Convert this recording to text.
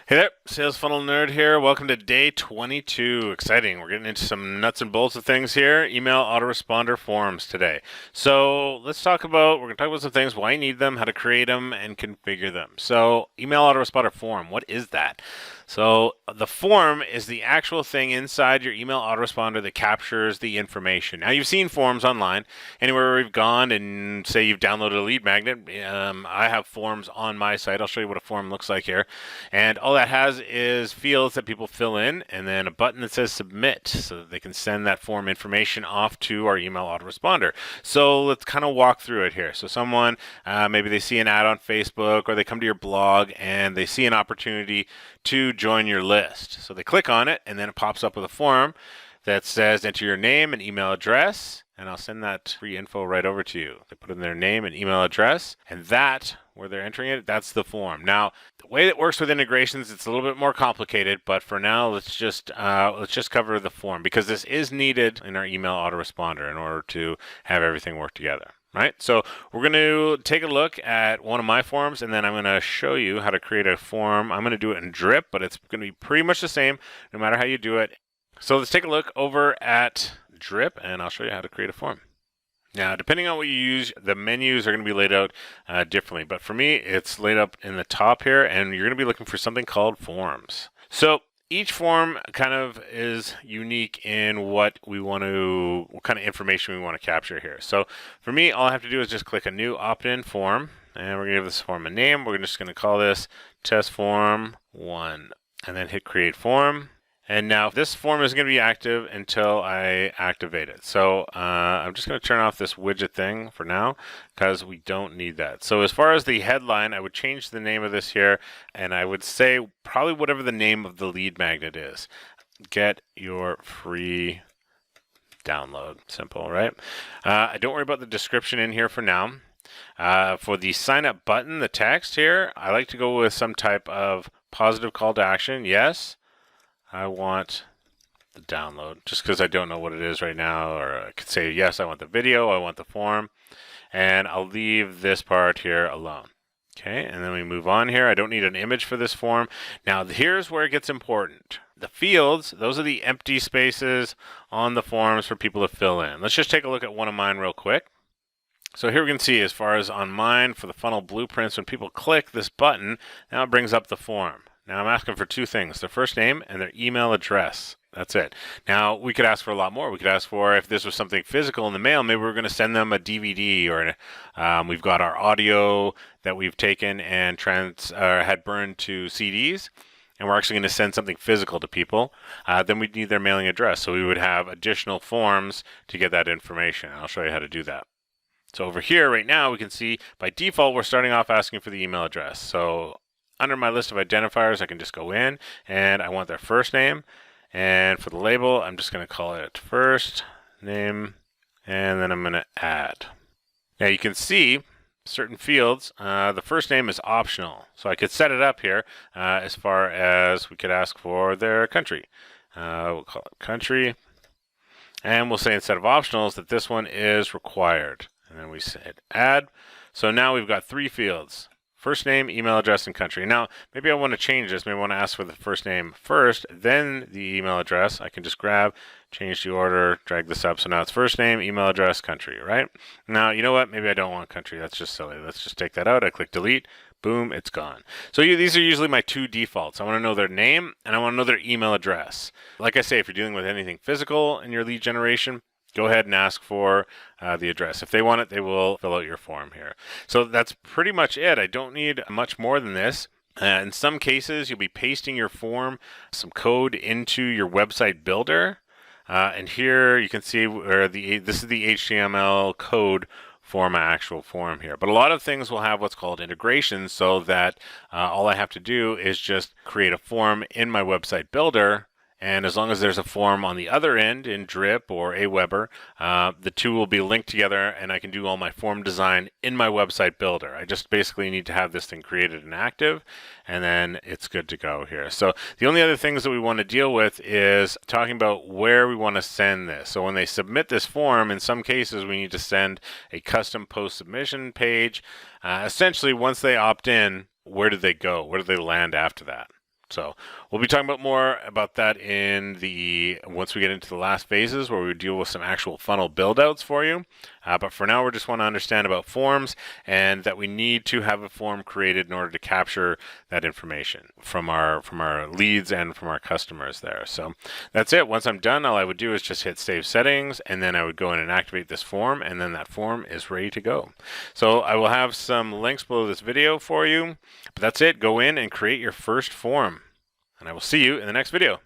Hey there, Sales Funnel Nerd here. Welcome to day 22. Exciting. We're getting into some nuts and bolts of things here. Email autoresponder forms today. So we're going to talk about some things, why you need them, how to create them, and configure them. So email autoresponder form, what is that? So the form is the actual thing inside your email autoresponder that captures the information. Now you've seen forms online. Anywhere we've gone and say you've downloaded a lead magnet, I have forms on my site. I'll show you what a form looks like here. And all that has is fields that people fill in and then a button that says submit so that they can send that form information off to our email autoresponder. So let's kind of walk through it here. So someone, maybe they see an ad on Facebook or they come to your blog and they see an opportunity to join your list. So they click on it and then it pops up with a form that says enter your name and email address, and I'll send that free info right over to you. They put in their name and email address, and that, where they're entering it, that's the form. Now, the way it works with integrations, it's a little bit more complicated, but for now, let's just cover the form because this is needed in our email autoresponder in order to have everything work together. Right, so we're going to take a look at one of my forms, and then I'm going to show you how to create a form. I'm going to do it in Drip, but it's going to be pretty much the same no matter how you do it. So let's take a look over at Drip, and I'll show you how to create a form. Now, depending on what you use, the menus are going to be laid out differently. But for me, it's laid up in the top here, and you're going to be looking for something called forms. So each form kind of is unique in what kind of information we want to capture here. So for me, all I have to do is just click a new opt-in form, and we're going to give this form a name. We're just going to call this test form 1, and then hit create form. And now this form is going to be active until I activate it. So I'm just going to turn off this widget thing for now because we don't need that. So as far as the headline, I would change the name of this here, and I would say probably whatever the name of the lead magnet is. Get your free download. Simple, right? Don't worry about the description in here for now. For the sign up button, the text here, I like to go with some type of positive call to action. Yes. I want the download, just because I don't know what it is right now, or I could say, yes, I want the video, I want the form, and I'll leave this part here alone. Okay, and then we move on here. I don't need an image for this form. Now, here's where it gets important. The fields, those are the empty spaces on the forms for people to fill in. Let's just take a look at one of mine real quick. So here we can see, as far as on mine, for the funnel blueprints, when people click this button, now it brings up the form. Now I'm asking for two things, their first name and their email address. That's it. Now we could ask for a lot more. We could ask for, if this was something physical in the mail, maybe we're going to send them a DVD, or we've got our audio that we've taken and had burned to CDs, and we're actually going to send something physical to people. Then we'd need their mailing address. So we would have additional forms to get that information. I'll show you how to do that. So over here right now, we can see by default, we're starting off asking for the email address. So under my list of identifiers, I can just go in and I want their first name. And for the label, I'm just going to call it first name, and then I'm going to add. Now you can see certain fields, the first name is optional. So I could set it up here as far as we could ask for their country. We'll call it country. And we'll say instead of optionals that this one is required. And then we hit add. So now we've got three fields. First name, email address, and country. Now, maybe I want to change this. Maybe I want to ask for the first name first, then the email address. I can just grab, change the order, drag this up. So now it's first name, email address, country, right? Now, you know what? Maybe I don't want country. That's just silly. Let's just take that out. I click delete. Boom, it's gone. So these are usually my two defaults. I want to know their name, and I want to know their email address. Like I say, if you're dealing with anything physical in your lead generation, go ahead and ask for the address. If they want it, they will fill out your form here. So that's pretty much it. I don't need much more than this. In some cases, you'll be pasting your form, some code into your website builder. And here you can see where this is the HTML code for my actual form here. But a lot of things will have what's called integrations, so that all I have to do is just create a form in my website builder. And as long as there's a form on the other end in Drip or Aweber, the two will be linked together, and I can do all my form design in my website builder. I just basically need to have this thing created and active, and then it's good to go here. So the only other things that we want to deal with is talking about where we want to send this. So when they submit this form, in some cases we need to send a custom post submission page. Essentially, once they opt in, where do they go? Where do they land after that? So we'll be talking about more about that once we get into the last phases where we deal with some actual funnel build outs for you. But for now, we just want to understand about forms and that we need to have a form created in order to capture that information from our leads and from our customers there. So that's it. Once I'm done, all I would do is just hit save settings, and then I would go in and activate this form, and then that form is ready to go. So I will have some links below this video for you, but that's it. Go in and create your first form. And I will see you in the next video.